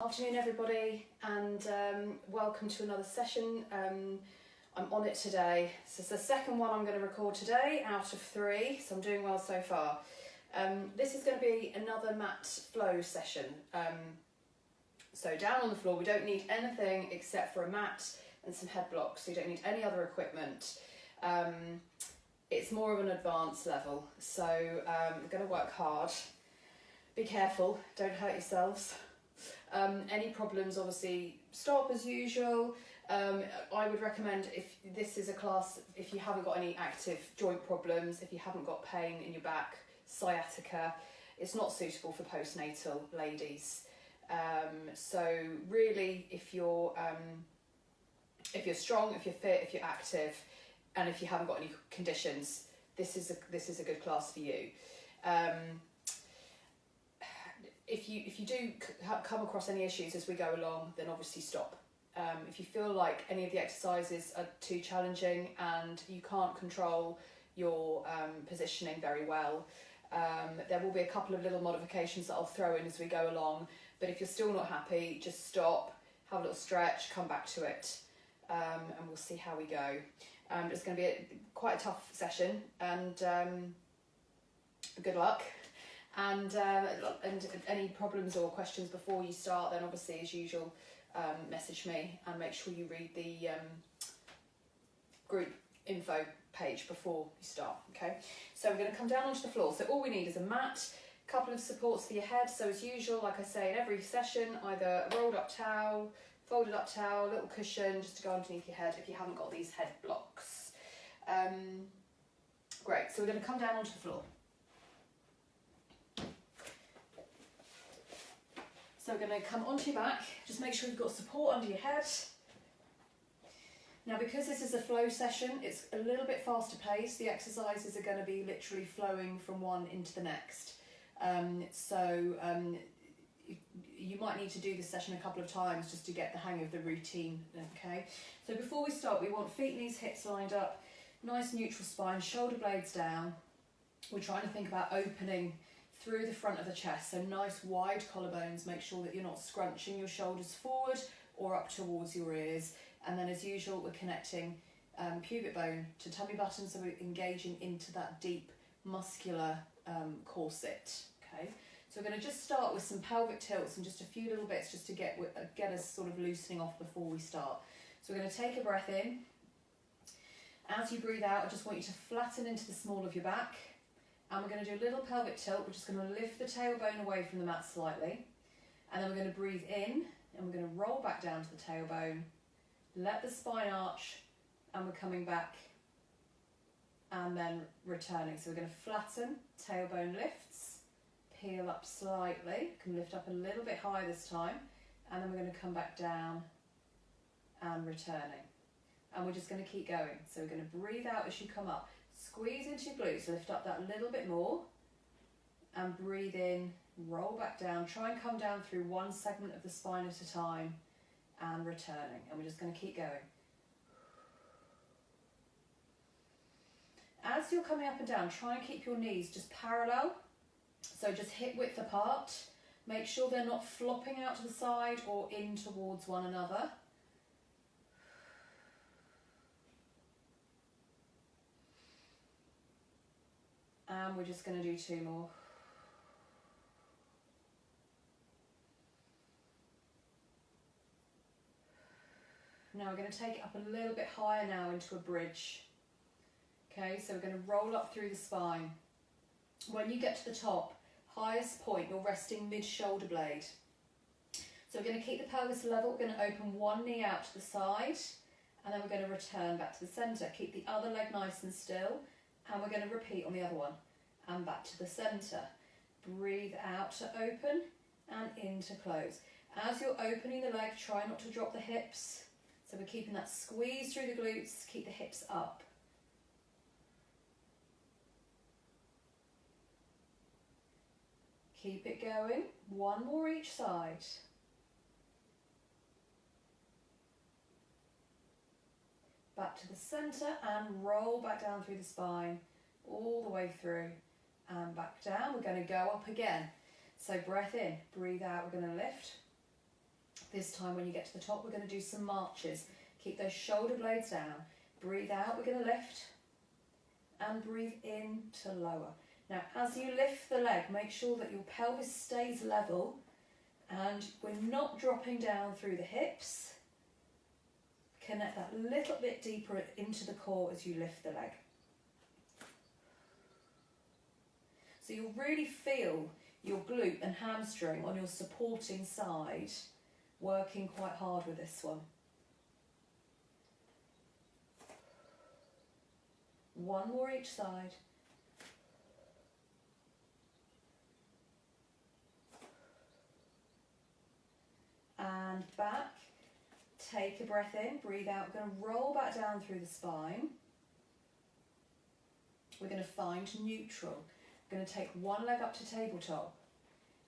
Afternoon everybody, and welcome to another session. I'm on it today. So it's the second one I'm going to record today out of 3, so I'm doing well so far. This is going to be another mat flow session. So down on the floor, we don't need anything except for a mat and some head blocks, so you don't need any other equipment. It's more of an advanced level, so we're going to work hard. Be careful, don't hurt yourselves. Any problems, obviously stop as usual. I would recommend, if this is a class, if you haven't got any active joint problems, if you haven't got pain in your back, sciatica, it's not suitable for postnatal ladies. So really, if you're strong, if you're fit, if you're active, and if you haven't got any conditions, this is a good class for you. If you do come across any issues as we go along, then obviously stop. If you feel like any of the exercises are too challenging and you can't control your positioning very well, there will be a couple of little modifications that I'll throw in as we go along. But if you're still not happy, just stop, have a little stretch, come back to it, and we'll see how we go. It's going to be quite a tough session, and good luck. And any problems or questions before you start, then obviously as usual, message me, and make sure you read the group info page before you start. Okay, so we're going to come down onto the floor. So all we need is a mat, a couple of supports for your head. So as usual, like I say in every session, either a rolled up towel, folded up towel, a little cushion just to go underneath your head if you haven't got these head blocks. Great, so we're going to come down onto the floor. So we're going to come onto your back, just make sure you've got support under your head. Now, because this is a flow session, it's a little bit faster paced. The exercises are going to be literally flowing from one into the next. You might need to do this session a couple of times just to get the hang of the routine, okay? So before we start, we want feet, knees, hips lined up, nice neutral spine, shoulder blades down. We're trying to think about opening through the front of the chest, so nice wide collarbones. Make sure that you're not scrunching your shoulders forward or up towards your ears. And then as usual, we're connecting pubic bone to tummy button, so we're engaging into that deep muscular corset. Okay, so we're going to just start with some pelvic tilts and just a few little bits just to get us sort of loosening off before we start. So we're going to take a breath in. As you breathe out, I just want you to flatten into the small of your back. And we're going to do a little pelvic tilt. We're just going to lift the tailbone away from the mat slightly. And then we're going to breathe in, and we're going to roll back down to the tailbone. Let the spine arch, and we're coming back and then returning. So we're going to flatten, tailbone lifts, peel up slightly. Can lift up a little bit higher this time. And then we're going to come back down and returning. And we're just going to keep going. So we're going to breathe out as you come up. Squeeze into your glutes, lift up that little bit more, and breathe in, roll back down. Try and come down through one segment of the spine at a time, and returning. And we're just going to keep going. As you're coming up and down, try and keep your knees just parallel, so just hip width apart. Make sure they're not flopping out to the side or in towards one another. And we're just going to do 2 more. Now we're going to take it up a little bit higher now into a bridge. Okay, so we're going to roll up through the spine. When you get to the top, highest point, you're resting mid-shoulder blade. So we're going to keep the pelvis level. We're going to open one knee out to the side, and then we're going to return back to the centre. Keep the other leg nice and still. And we're going to repeat on the other one, and back to the centre. Breathe out to open and in to close. As you're opening the leg, try not to drop the hips. So we're keeping that squeeze through the glutes, keep the hips up. Keep it going, 1 more each side. Back to the centre and roll back down through the spine, all the way through and back down. We're going to go up again. So breath in, breathe out, we're going to lift This time when you get to the top, we're going to do some marches. Keep those shoulder blades down. Breathe out, we're going to lift, and breathe in to lower. Now, as you lift the leg, make sure that your pelvis stays level and we're not dropping down through the hips. Connect that little bit deeper into the core as you lift the leg. So you'll really feel your glute and hamstring on your supporting side working quite hard with this one. One more each side. And back. Take a breath in, breathe out. We're going to roll back down through the spine. We're going to find neutral. We're going to take one leg up to tabletop.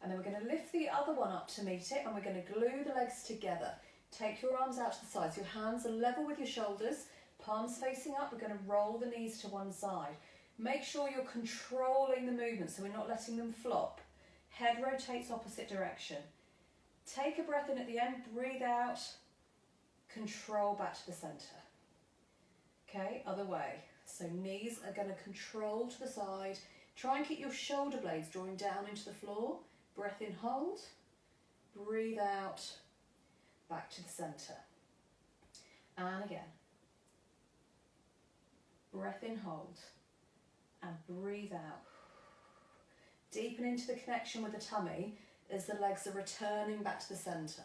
And then we're going to lift the other one up to meet it, and we're going to glue the legs together. Take your arms out to the sides. Your hands are level with your shoulders, palms facing up. We're going to roll the knees to one side. Make sure you're controlling the movement so we're not letting them flop. Head rotates opposite direction. Take a breath in at the end, breathe out, control back to the centre. Okay, other way. So knees are going to control to the side. Try and keep your shoulder blades drawing down into the floor. Breath in, hold. Breathe out, back to the centre. And again. Breath in, hold. And breathe out. Deepen into the connection with the tummy as the legs are returning back to the centre.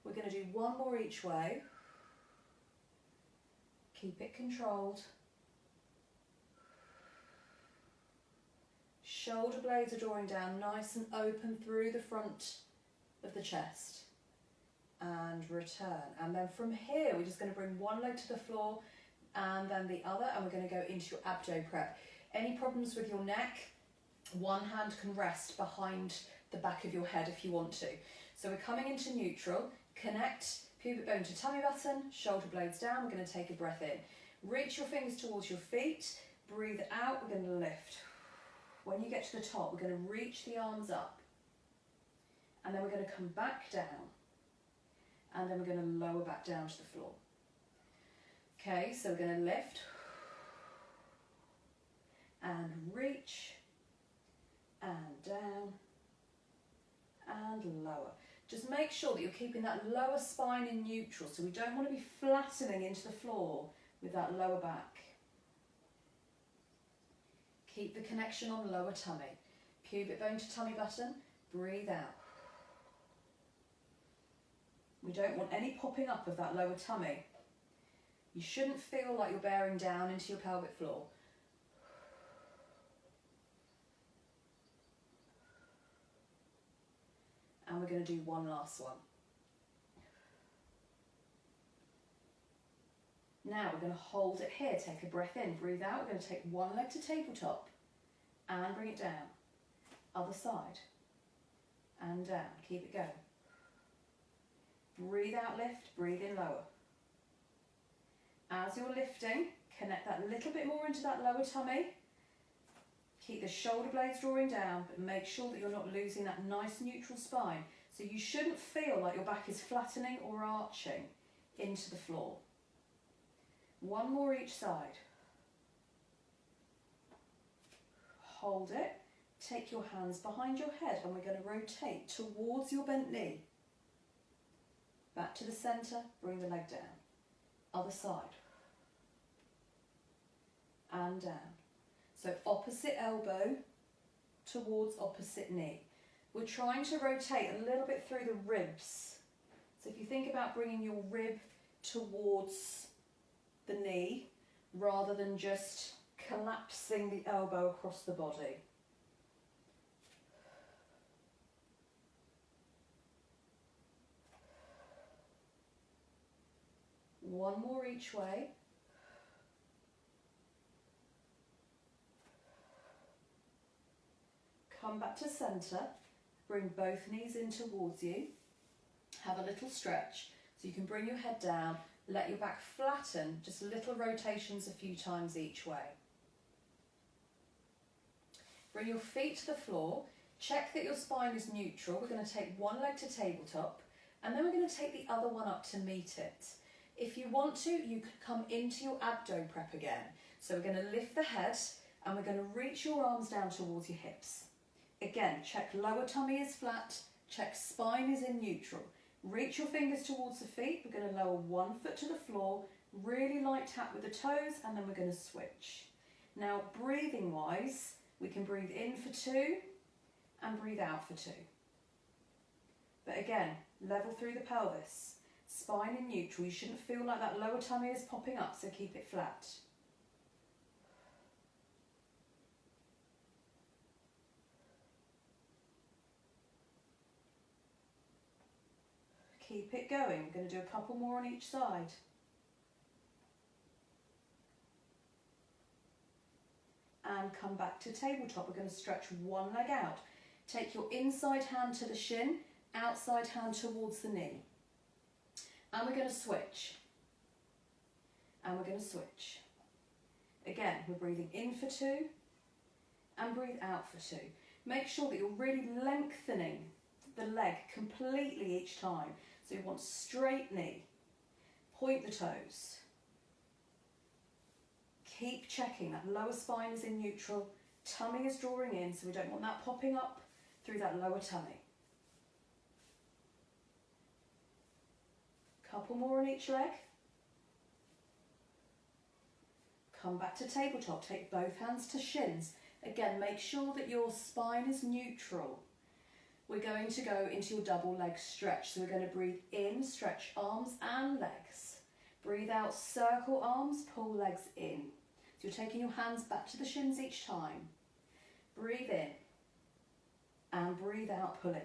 We're going to do one more each way. Keep it controlled. Shoulder blades are drawing down nice and open through the front of the chest. And return. And then from here, we're just going to bring one leg to the floor and then the other, and we're going to go into your abdo prep. Any problems with your neck, one hand can rest behind the back of your head if you want to. So we're coming into neutral. Connect pubic bone to tummy button, shoulder blades down. We're going to take a breath in. Reach your fingers towards your feet. Breathe out, we're going to lift. When you get to the top, we're going to reach the arms up. And then we're going to come back down. And then we're going to lower back down to the floor. Okay, so we're going to lift. And reach. And down. And lower. Just make sure that you're keeping that lower spine in neutral, so we don't want to be flattening into the floor with that lower back. Keep the connection on lower tummy. Pubic bone to tummy button, breathe out. We don't want any popping up of that lower tummy. You shouldn't feel like you're bearing down into your pelvic floor. And we're going to do one last one. Now we're going to hold it here. Take a breath in, breathe out. We're going to take one leg to tabletop and bring it down. Other side. And down. Keep it going. Breathe out, lift. Breathe in, lower. As you're lifting, connect that little bit more into that lower tummy. Keep the shoulder blades drawing down, but make sure that you're not losing that nice neutral spine. So you shouldn't feel like your back is flattening or arching into the floor. One more each side. Hold it. Take your hands behind your head and we're going to rotate towards your bent knee. Back to the centre, bring the leg down. Other side. And down. So opposite elbow towards opposite knee. We're trying to rotate a little bit through the ribs. So if you think about bringing your rib towards the knee rather than just collapsing the elbow across the body. One more each way. Come back to centre, bring both knees in towards you, have a little stretch. So you can bring your head down, let your back flatten, just little rotations a few times each way. Bring your feet to the floor, check that your spine is neutral. We're going to take one leg to tabletop, and then we're going to take the other one up to meet it. If you want to, you could come into your abdo prep again. So we're going to lift the head, and we're going to reach your arms down towards your hips. Again, check lower tummy is flat, check spine is in neutral. Reach your fingers towards the feet. We're going to lower one foot to the floor, really light tap with the toes, and then we're going to switch. Now, breathing wise, we can breathe in for 2 and breathe out for 2. But again, level through the pelvis, spine in neutral. You shouldn't feel like that lower tummy is popping up, so keep it flat. Keep it going. We're going to do a couple more on each side. And come back to tabletop. We're going to stretch one leg out. Take your inside hand to the shin, outside hand towards the knee. And we're going to switch. And we're going to switch. Again, we're breathing in for 2 and breathe out for 2. Make sure that you're really lengthening the leg completely each time. So you want straight knee, point the toes. Keep checking that lower spine is in neutral, tummy is drawing in, so we don't want that popping up through that lower tummy. Couple more on each leg. Come back to tabletop, take both hands to shins. Again, make sure that your spine is neutral. We're going to go into your double leg stretch. So we're going to breathe in, stretch arms and legs. Breathe out, circle arms, pull legs in. So you're taking your hands back to the shins each time. Breathe in and breathe out, pull in.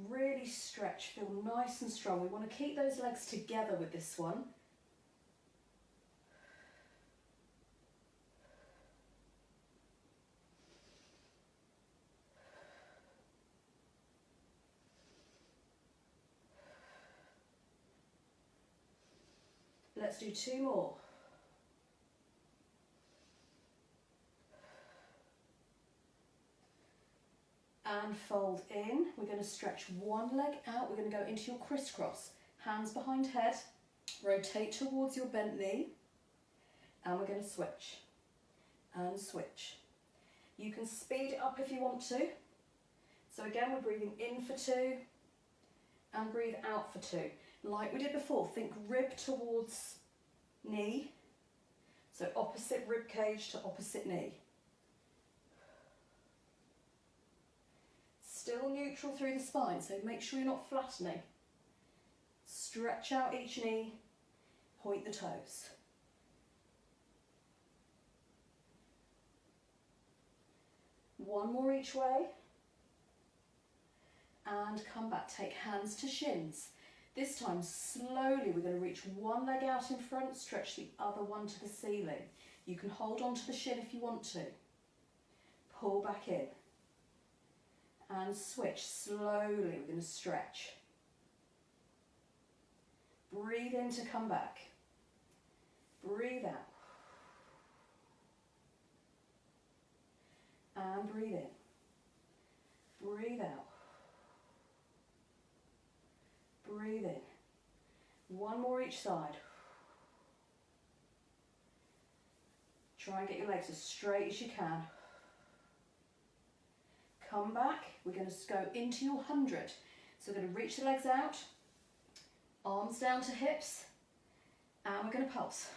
Really stretch, feel nice and strong. We want to keep those legs together with this one. Let's do 2 more. And fold in. We're going to stretch one leg out. We're going to go into your crisscross. Hands behind head. Rotate towards your bent knee. And we're going to switch. And switch. You can speed it up if you want to. So again, we're breathing in for 2. And breathe out for 2. Like we did before, think rib towards knee. So opposite rib cage to opposite knee. Still neutral through the spine, so make sure you're not flattening. Stretch out each knee, point the toes. One more each way. And come back, take hands to shins. This time, slowly, we're going to reach one leg out in front, stretch the other one to the ceiling. You can hold on to the shin if you want to. Pull back in. And switch slowly. We're going to stretch. Breathe in to come back. Breathe out. And breathe in. Breathe out. Breathe in. One more each side. Try and get your legs as straight as you can. Come back. We're going to go into your 100. So we're going to reach the legs out, arms down to hips, and we're going to pulse.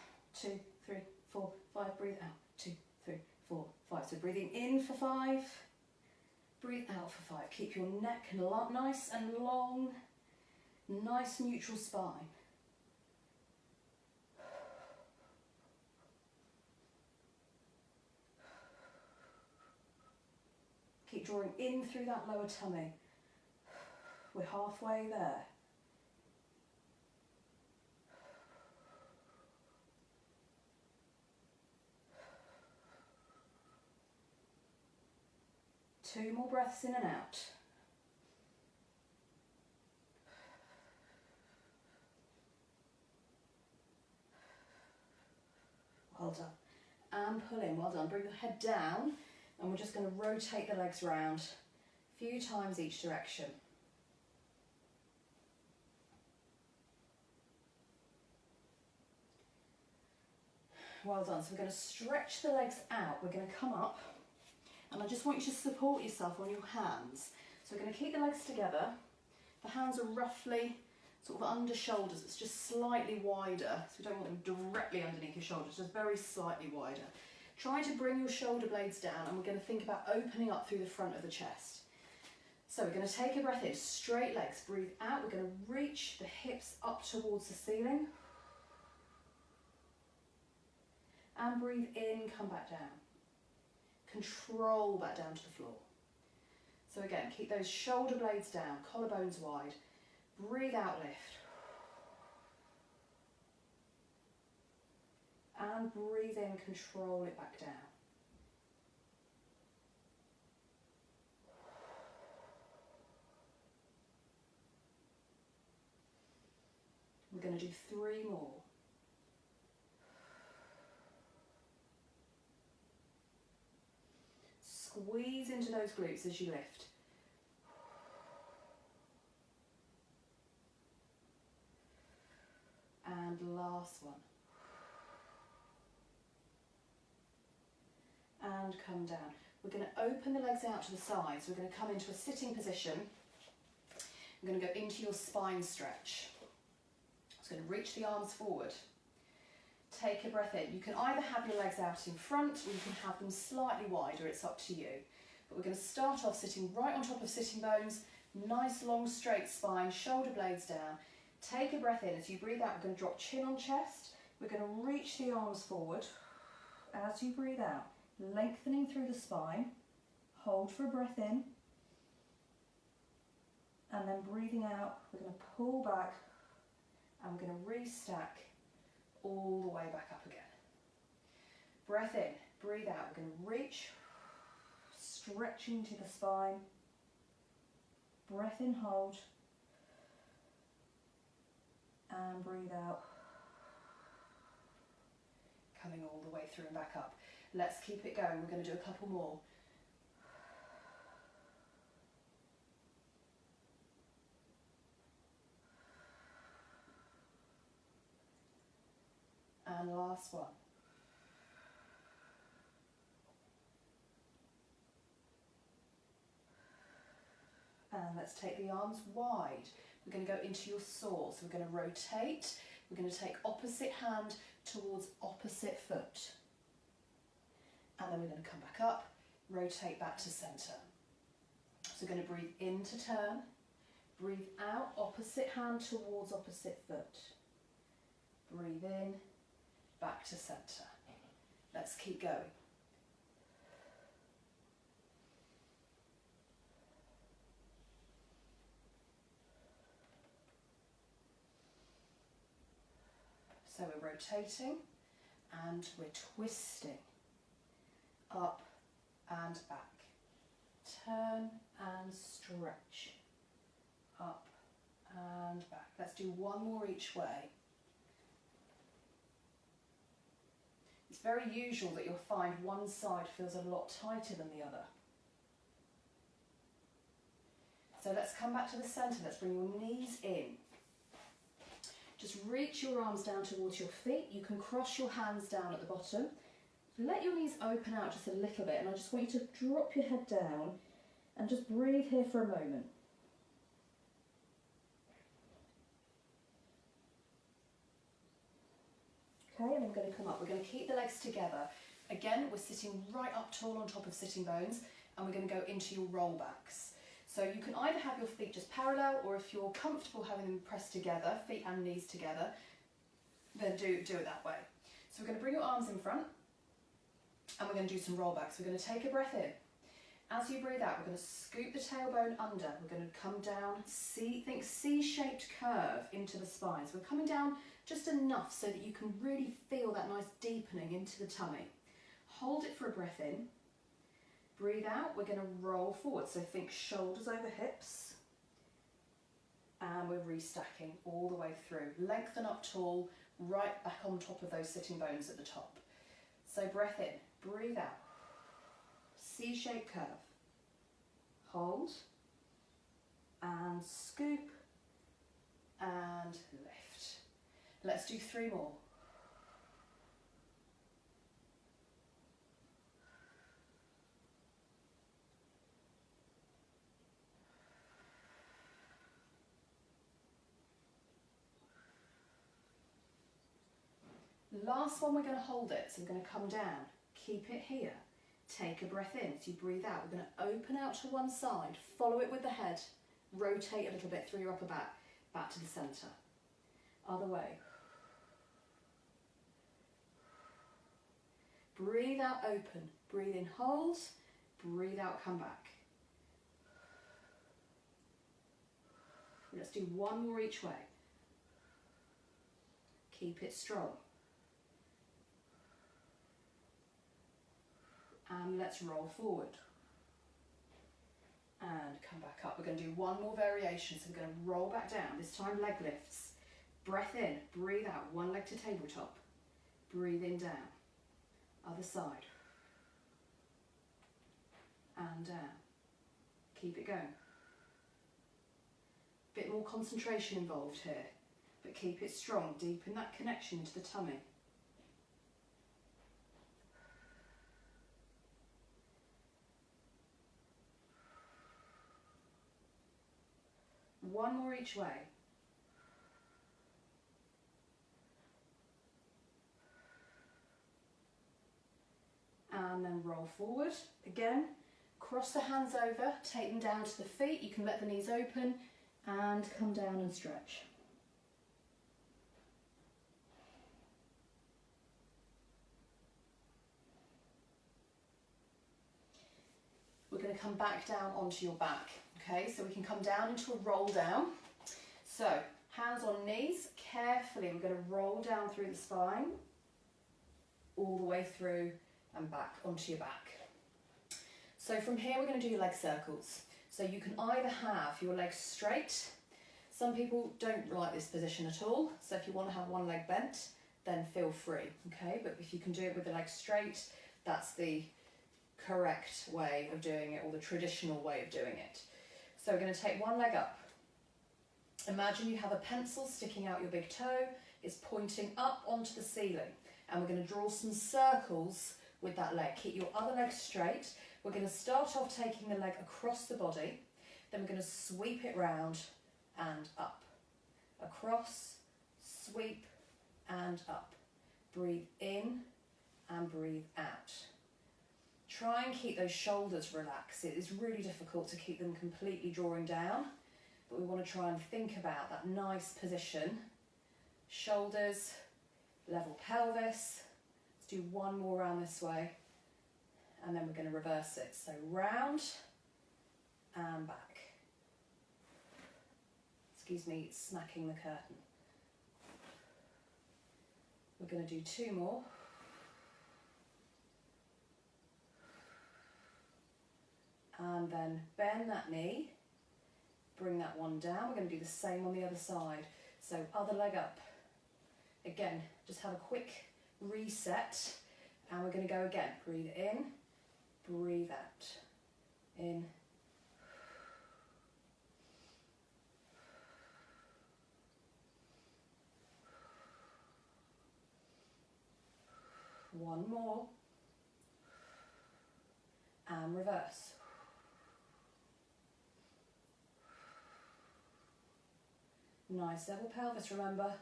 2, 3, 4, 5. Breathe out. 2, 3, 4, 5. So breathing in for 5. Breathe out for 5. Keep your neck nice and long. Nice neutral spine. Keep drawing in through that lower tummy. We're halfway there. 2 more breaths in and out. Well done. And pull in, well done. Bring your head down and we're just going to rotate the legs round a few times each direction. Well done. So we're going to stretch the legs out. We're going to come up and I just want you to support yourself on your hands. So we're going to keep the legs together. The hands are roughly sort of under shoulders. It's just slightly wider. So we don't want them directly underneath your shoulders, just very slightly wider. Try to bring your shoulder blades down and we're going to think about opening up through the front of the chest. So we're going to take a breath in, straight legs, breathe out. We're going to reach the hips up towards the ceiling. And breathe in, come back down. Control back down to the floor. So again, keep those shoulder blades down, collarbones wide. Breathe out, lift. And breathe in, control it back down. We're going to do 3 more. Squeeze into those glutes as you lift. And last one. And come down. We're going to open the legs out to the sides. We're going to come into a sitting position. We're going to go into your spine stretch. It's going to reach the arms forward. Take a breath in. You can either have your legs out in front or you can have them slightly wider, it's up to you. But we're going to start off sitting right on top of sitting bones, nice long straight spine, shoulder blades down. Take a breath in. As you breathe out, we're going to drop chin on chest. We're going to reach the arms forward. As you breathe out, lengthening through the spine. Hold for a breath in. And then breathing out, we're going to pull back and we're going to restack all the way back up again. Breath in, breathe out. We're going to reach, stretching to the spine. Breath in, hold. And breathe out. Coming all the way through and back up. Let's keep it going. We're going to do a couple more. And last one. And let's take the arms wide. We're going to go into your saw. So we're going to rotate. We're going to take opposite hand towards opposite foot. And then we're going to come back up, rotate back to centre. So we're going to breathe in to turn. Breathe out, opposite hand towards opposite foot. Breathe in. Back to centre. Let's keep going. So we're rotating and we're twisting. Up and back. Turn and stretch. Up and back. Let's do one more each way. It's very usual that you'll find one side feels a lot tighter than the other. So let's come back to the centre. Let's bring your knees in. Just reach your arms down towards your feet. You can cross your hands down at the bottom. Let your knees open out just a little bit, and I just want you to drop your head down and just breathe here for a moment. Okay, and then we're going to come up. We're going to keep the legs together. Again, we're sitting right up tall on top of sitting bones, and we're going to go into your rollbacks. So you can either have your feet just parallel, or if you're comfortable having them pressed together, feet and knees together, then do it that way. So we're going to bring your arms in front, and we're going to do some rollbacks. We're going to take a breath in. As you breathe out, we're going to scoop the tailbone under. We're going to come down, think C-shaped curve into the spine. So we're coming down just enough so that you can really feel that nice deepening into the tummy. Hold it for a breath in. Breathe out, we're going to roll forward. So think shoulders over hips. And we're restacking all the way through. Lengthen up tall, right back on top of those sitting bones at the top. So breath in, breathe out. C-shaped curve. Hold. And scoop. And lift. Let's do 3 more. Last one, we're going to hold it, so we're going to come down, keep it here, take a breath in, so you breathe out, we're going to open out to one side, follow it with the head, rotate a little bit through your upper back to the centre, other way. Breathe out, open, breathe in, hold, breathe out, come back. Let's do 1 more each way. Keep it strong. And let's roll forward. And come back up. We're going to do 1 more variation. So we're going to roll back down. This time leg lifts. Breath in, breathe out. 1 leg to tabletop. Breathe in, down. Other side. And down. Keep it going. Bit more concentration involved here. But keep it strong. Deepen that connection to the tummy. One more each way. And then roll forward. Again, cross the hands over, take them down to the feet. You can let the knees open and come down and stretch. We're going to come back down onto your back. Okay, so we can come down into a roll down. So, hands on knees, carefully we're going to roll down through the spine, all the way through and back onto your back. So from here we're going to do your leg circles. So you can either have your legs straight, some people don't like this position at all, so if you want to have one leg bent, then feel free, okay? But if you can do it with the legs straight, that's the correct way of doing it, or the traditional way of doing it. So we're going to take one leg up. Imagine you have a pencil sticking out your big toe, it's pointing up onto the ceiling, and we're going to draw some circles with that leg. Keep your other leg straight. We're going to start off taking the leg across the body, then we're going to sweep it round and up. Across, sweep and up. Breathe in and breathe out. Try and keep those shoulders relaxed. It is really difficult to keep them completely drawing down, but we want to try and think about that nice position. Shoulders, level pelvis. Let's do 1 more round this way, and then we're going to reverse it. So round and back. Excuse me, smacking the curtain. We're going to do 2 more. And then bend that knee, bring that one down. We're going to do the same on the other side. So other leg up. Again, just have a quick reset, and we're going to go again. Breathe in, breathe out. In. One more. And reverse. Nice level pelvis, remember.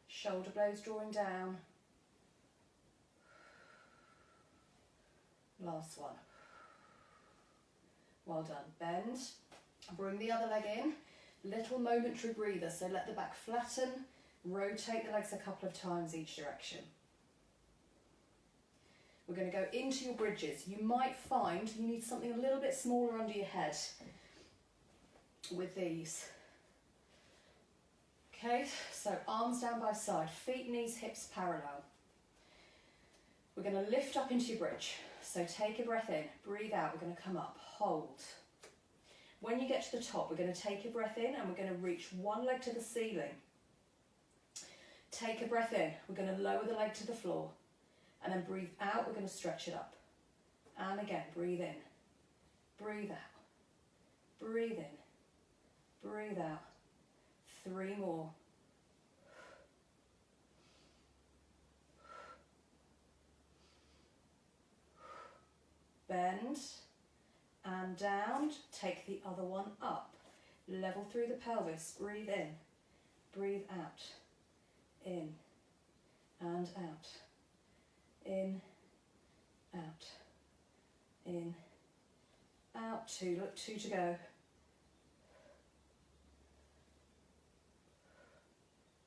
Shoulder blades drawing down. Last one. Well done. Bend. Bring the other leg in. Little momentary breather, so let the back flatten. Rotate the legs a couple of times each direction. We're going to go into your bridges. You might find you need something a little bit smaller under your head with these. Okay, so arms down by side, feet, knees, hips parallel. We're going to lift up into your bridge. So take a breath in, breathe out, we're going to come up, hold. When you get to the top, we're going to take a breath in and we're going to reach one leg to the ceiling. Take a breath in, we're going to lower the leg to the floor. And then breathe out, we're going to stretch it up. And again, breathe in, breathe out, breathe in, breathe out. 3 more. Bend and down, take the other one up. Level through the pelvis, breathe in, breathe out. In and out. In, out. In, out. 2, look, 2 to go.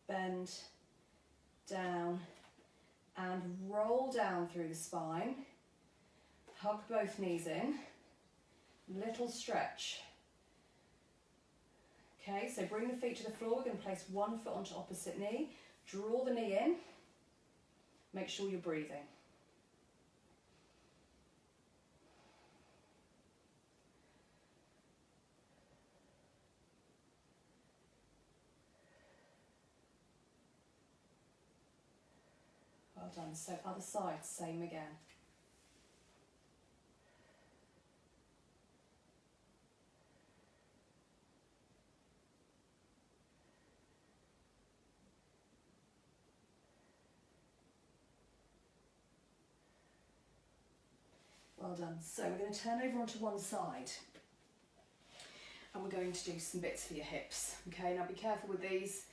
Bend, down, and roll down through the spine. Hug both knees in, little stretch. Okay, so bring the feet to the floor. We're going to place one foot onto opposite knee. Draw the knee in. Make sure you're breathing. Well done. So other side, same again. Well done. So we're going to turn over onto one side and we're going to do some bits for your hips. Okay, now be careful with these,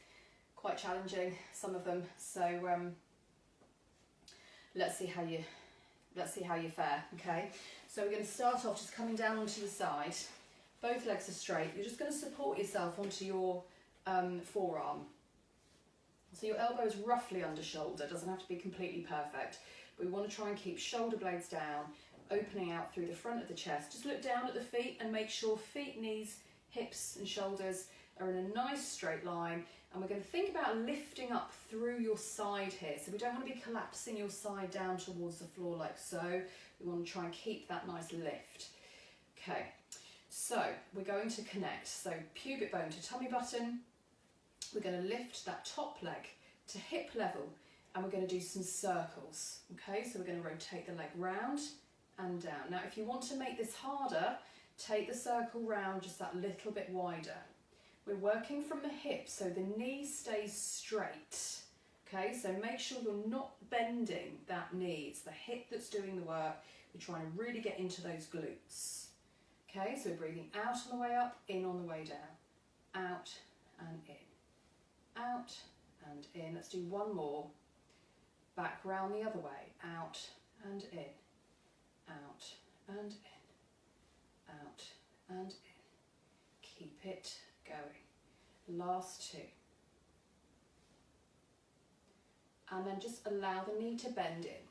quite challenging, some of them. So let's see how you fare. Okay, so we're going to start off just coming down onto the side. Both legs are straight. You're just going to support yourself onto your forearm. So your elbow is roughly under shoulder, doesn't have to be completely perfect. But we want to try and keep shoulder blades down, opening out through the front of the chest. Just look down at the feet and make sure feet, knees, hips and shoulders are in a nice straight line. And we're going to think about lifting up through your side here. So we don't want to be collapsing your side down towards the floor like so. We want to try and keep that nice lift. Okay, so we're going to connect. So pubic bone to tummy button. We're going to lift that top leg to hip level and we're going to do some circles. Okay, so we're going to rotate the leg round and down. Now if you want to make this harder, take the circle round just that little bit wider. We're working from the hip so the knee stays straight. Okay, so make sure you're not bending that knee. It's the hip that's doing the work. We're trying to really get into those glutes. Okay, so we're breathing out on the way up, in on the way down. Out and in. Out and in. Let's do one more. Back round the other way. Out and in. Out and in. Out and in. Keep it going. Last 2. And then just allow the knee to bend in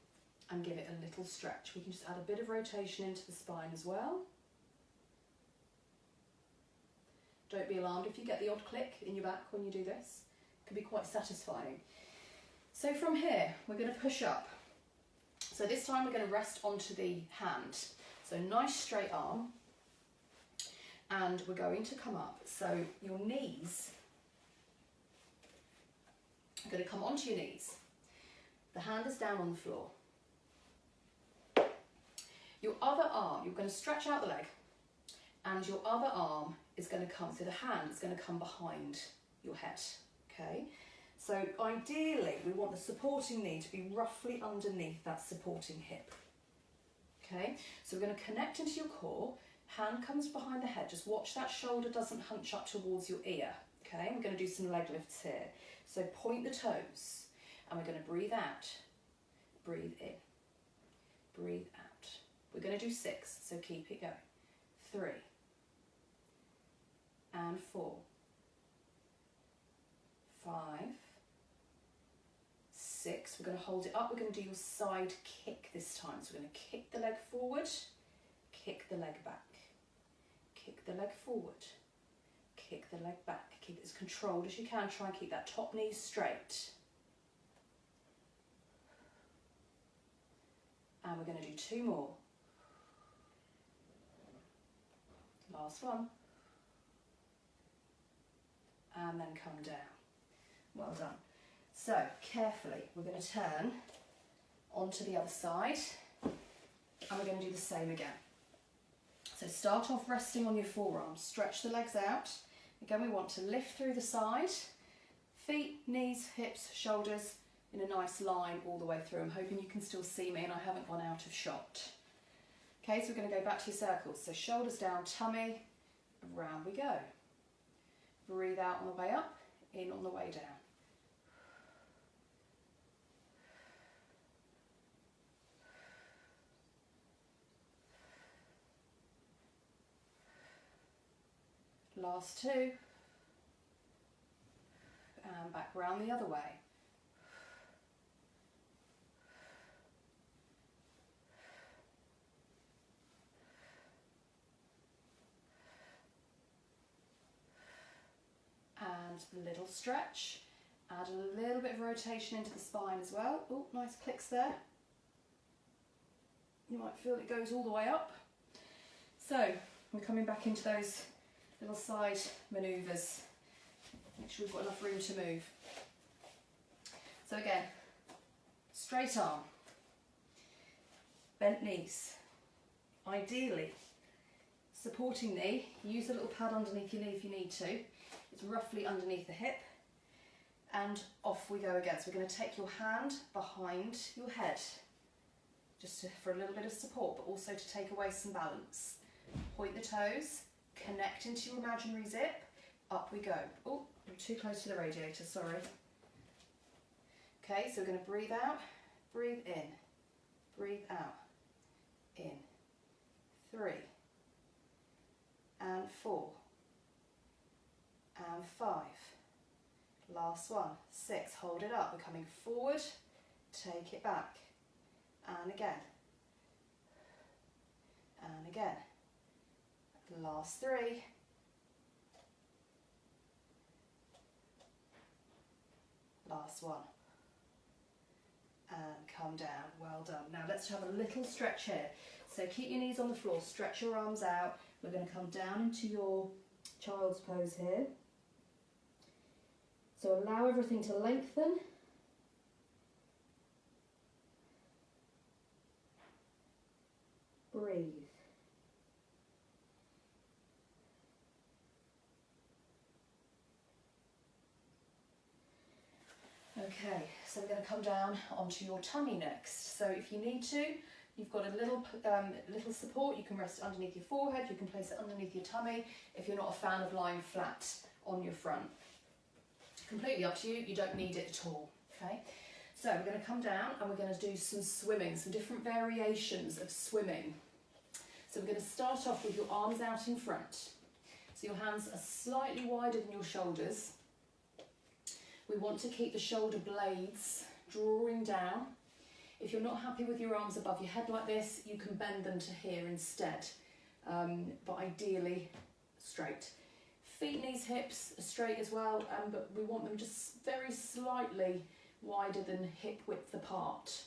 and give it a little stretch. We can just add a bit of rotation into the spine as well. Don't be alarmed if you get the odd click in your back when you do this. It can be quite satisfying. So from here, we're going to push up. So this time we're going to rest onto the hand. So nice straight arm. And we're going to come up. So your knees are going to come onto your knees. The hand is down on the floor. Your other arm, you're going to stretch out the leg. And your other arm is going to come, so the hand is going to come behind your head, okay? So ideally, we want the supporting knee to be roughly underneath that supporting hip, okay? So we're going to connect into your core, hand comes behind the head, just watch that shoulder doesn't hunch up towards your ear, okay? We're going to do some leg lifts here. So point the toes, and we're going to breathe out, breathe in, breathe out. We're going to do 6, so keep it going. 3, and 4, 5, 6. We're going to hold it up. We're going to do your side kick this time. So we're going to kick the leg forward, kick the leg back, kick the leg forward, kick the leg back. Keep it as controlled as you can. Try and keep that top knee straight. And we're going to do 2 more. Last one. And then come down. Well done. So carefully, we're going to turn onto the other side, and we're going to do the same again. So start off resting on your forearms, stretch the legs out. Again, we want to lift through the side, feet, knees, hips, shoulders in a nice line all the way through. I'm hoping you can still see me and I haven't gone out of shot. Okay, so we're going to go back to your circles. So shoulders down, tummy, around we go. Breathe out on the way up, in on the way down. Last 2. And back round the other way. And a little stretch. Add a little bit of rotation into the spine as well. Oh, nice clicks there. You might feel it goes all the way up. So we're coming back into those little side manoeuvres. Make sure we've got enough room to move. So again, straight arm, bent knees. Ideally, supporting knee, use a little pad underneath your knee if you need to. It's roughly underneath the hip. And off we go again. So we're going to take your hand behind your head, just for a little bit of support, but also to take away some balance. Point the toes, connect into your imaginary zip, up we go. Oh, I'm too close to the radiator, sorry. Okay, so we're going to breathe out, breathe in, breathe out, in, 3, and 4, and 5, last one, 6, hold it up, we're coming forward, take it back, and again, last 3, last one, and come down. Well done. Now let's have a little stretch here. So keep your knees on the floor, stretch your arms out. We're going to come down into your child's pose here. So allow everything to lengthen. Breathe. Okay, so we're going to come down onto your tummy next. So if you need to, you've got a little support. You can rest it underneath your forehead, you can place it underneath your tummy if you're not a fan of lying flat on your front. Completely up to you, you don't need it at all. Okay, so we're going to come down and we're going to do some swimming, some different variations of swimming. So we're going to start off with your arms out in front. So your hands are slightly wider than your shoulders. We want to keep the shoulder blades drawing down. If you're not happy with your arms above your head like this, you can bend them to here instead, but ideally straight. Feet, knees, hips are straight as well, but we want them just very slightly wider than hip width apart.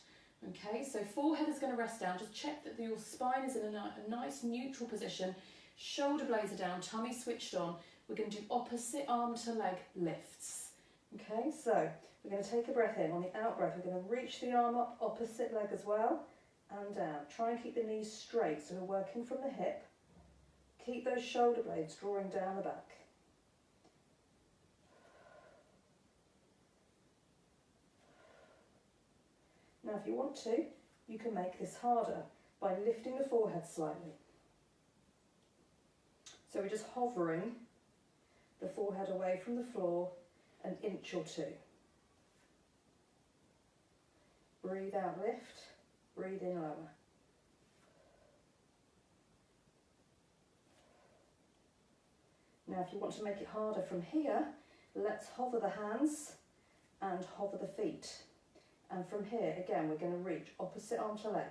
Okay, so forehead is going to rest down. Just check that your spine is in a nice neutral position. Shoulder blades are down, tummy switched on. We're going to do opposite arm to leg lifts. Okay, so we're going to take a breath in. On the out breath, we're going to reach the arm up, opposite leg as well, and down. Try and keep the knees straight, so we're working from the hip. Keep those shoulder blades drawing down the back. Now, if you want to, you can make this harder by lifting the forehead slightly. So we're just hovering the forehead away from the floor an inch or 2. Breathe out, lift, breathe in, lower. Now if you want to make it harder from here, let's hover the hands and hover the feet. And from here, again, we're going to reach opposite arm to leg.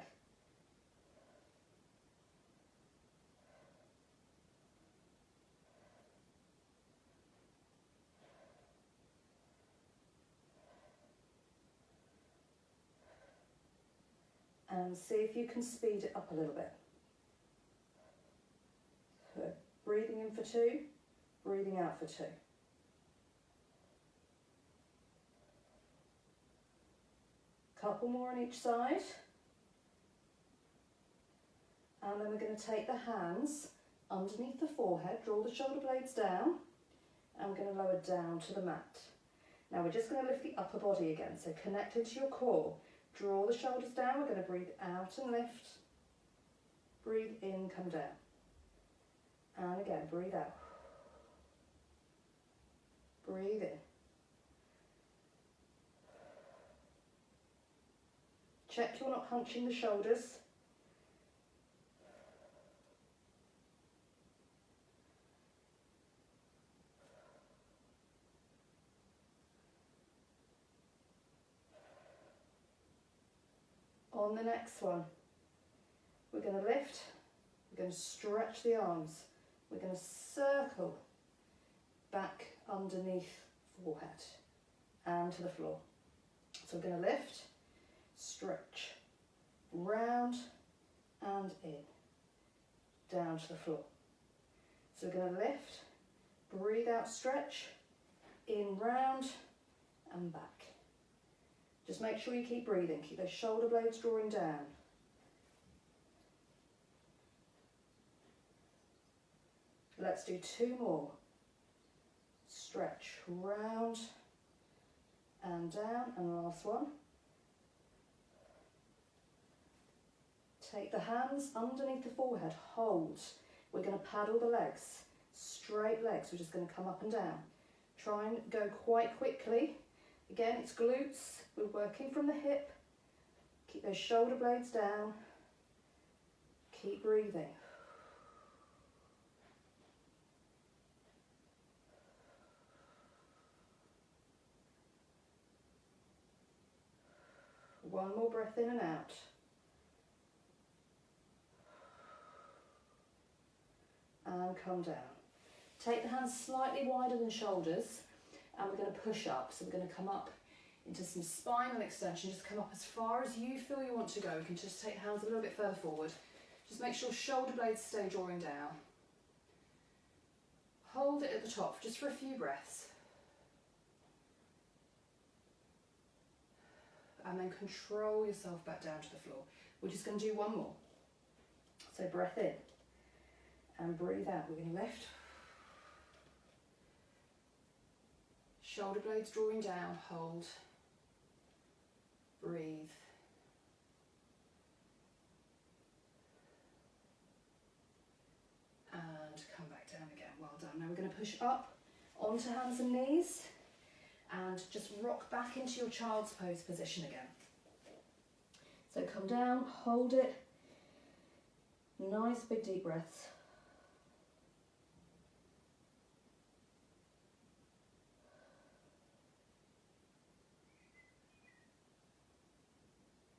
And see if you can speed it up a little bit. So breathing in for 2, breathing out for 2. Couple more on each side. And then we're going to take the hands underneath the forehead, draw the shoulder blades down, and we're going to lower down to the mat. Now we're just going to lift the upper body again, so connect into your core. Draw the shoulders down, we're going to breathe out and lift. Breathe in, come down. And again, breathe out. Breathe in. Check you're not hunching the shoulders. On the next one, we're going to lift, we're going to stretch the arms, we're going to circle back underneath forehead and to the floor. So we're going to lift, stretch, round and in, down to the floor. So we're going to lift, breathe out, stretch, in, round and back. Just make sure you keep breathing, keep those shoulder blades drawing down. Let's do 2 more. Stretch, round and down, and last one. Take the hands underneath the forehead, hold. We're going to paddle the legs, straight legs, we're just going to come up and down. Try and go quite quickly. Again, it's glutes, we're working from the hip. Keep those shoulder blades down. Keep breathing. One more breath in and out. And come down. Take the hands slightly wider than shoulders, and we're going to push up. So we're going to come up into some spinal extension. Just come up as far as you feel you want to go. You can just take hands a little bit further forward. Just make sure shoulder blades stay drawing down. Hold it at the top just for a few breaths. And then control yourself back down to the floor. We're just going to do 1 more. So breath in and breathe out. We're going to lift. Shoulder blades drawing down, hold. Breathe. And come back down again. Well done. Now we're going to push up onto hands and knees and just rock back into your child's pose position again. So come down, hold it. Nice big deep breaths.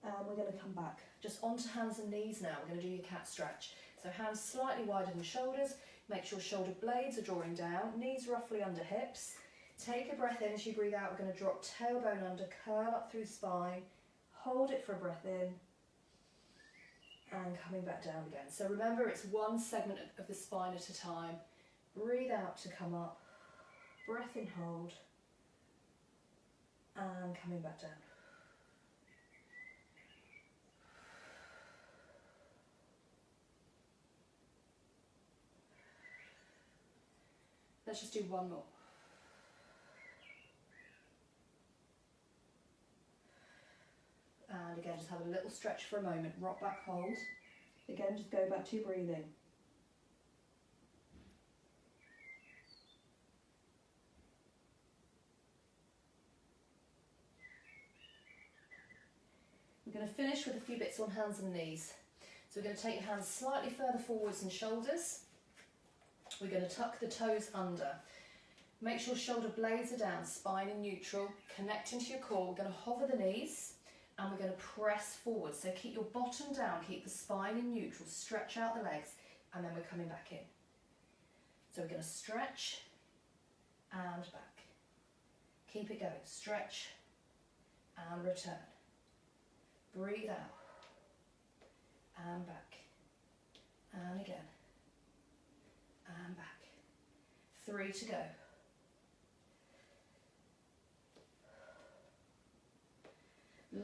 And we're going to come back just onto hands and knees now. We're going to do your cat stretch. So hands slightly wider than shoulders. Make sure shoulder blades are drawing down, knees roughly under hips. Take a breath in as you breathe out. We're going to drop tailbone under, curl up through spine. Hold it for a breath in. And coming back down again. So remember, it's one segment of the spine at a time. Breathe out to come up. Breath in, hold. And coming back down. Let's just do 1 more. And again, just have a little stretch for a moment. Rock back, hold. Again, just go back to your breathing. We're going to finish with a few bits on hands and knees. So we're going to take your hands slightly further forwards than shoulders. We're going to tuck the toes under. Make sure shoulder blades are down, spine in neutral. Connect into your core. We're going to hover the knees and we're going to press forward. So keep your bottom down, keep the spine in neutral, stretch out the legs, and then we're coming back in. So we're going to stretch and back. Keep it going. Stretch and return. Breathe out. and back, and again, and back. 3 to go.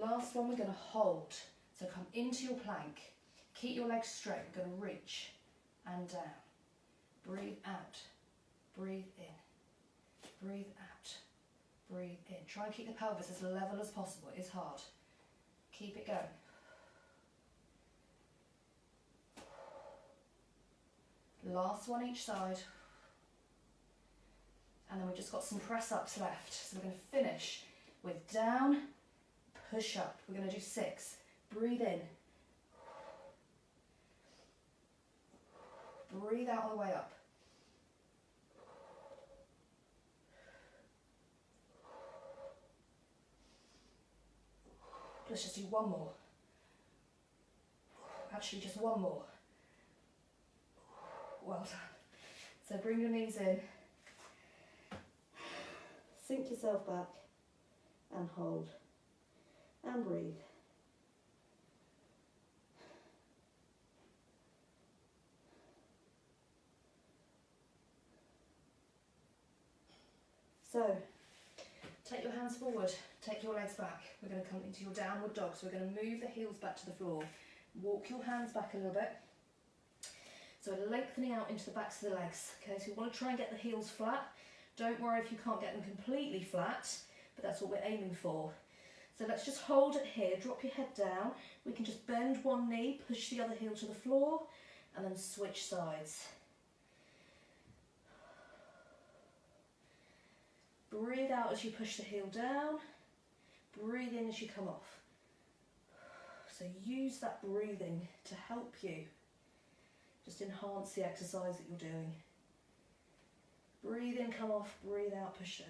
Last one we're going to hold. So come into your plank. Keep your legs straight. We're going to reach and down. Breathe out. Breathe in. Breathe out. Breathe in. Try and keep the pelvis as level as possible. It is hard. Keep it going. Last one each side. And then we've just got some press ups left. So we're going to finish with down, push up. We're going to do 6. Breathe in. Breathe out on the way up. Let's just do one more. Actually, just one more. Well done. So bring your knees in. Sink yourself back and hold and breathe. So, take your hands forward, take your legs back. We're going to come into your downward dog. So we're going to move the heels back to the floor. Walk your hands back a little bit. So we're lengthening out into the backs of the legs. Okay, so you want to try and get the heels flat. Don't worry if you can't get them completely flat, but that's what we're aiming for. So let's just hold it here, drop your head down. We can just bend one knee, push the other heel to the floor, and then switch sides. Breathe out as you push the heel down. Breathe in as you come off. So use that breathing to help you. Just enhance the exercise that you're doing. Breathe in, come off, breathe out, push down.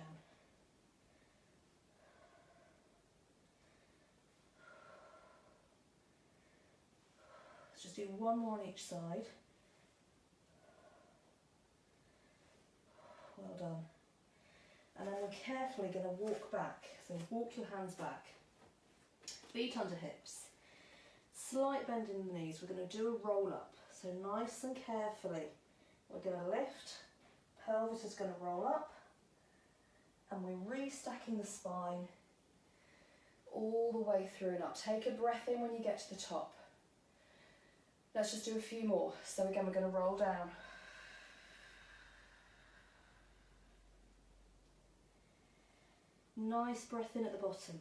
Let's just do one more on each side. Well done. And then we're carefully going to walk back. So walk your hands back. Feet under hips. Slight bend in the knees. We're going to do a roll up. So nice and carefully. We're going to lift. Pelvis is going to roll up. And we're restacking the spine all the way through and up. Take a breath in when you get to the top. Let's just do a few more. So again, we're going to roll down. Nice breath in at the bottom.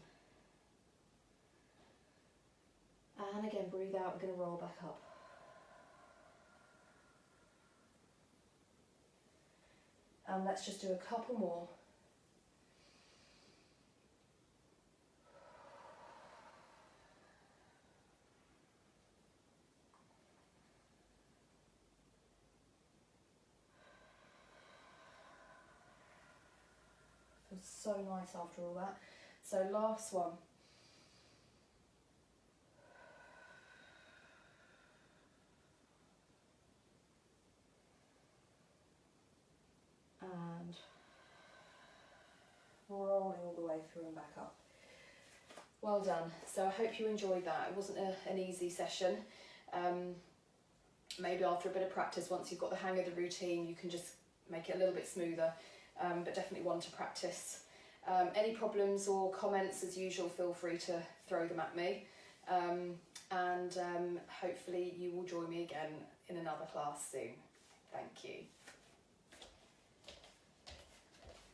And again, breathe out, we're going to roll back up. And let's just do a couple more. Feels so nice after all that. So last one. And rolling all the way through and back up. Well done. So I hope you enjoyed that. It wasn't an easy session. Maybe after a bit of practice, once you've got the hang of the routine, you can just make it a little bit smoother, but definitely one to practice. Any problems or comments, as usual, feel free to throw them at me. And hopefully you will join me again in another class soon. Thank you.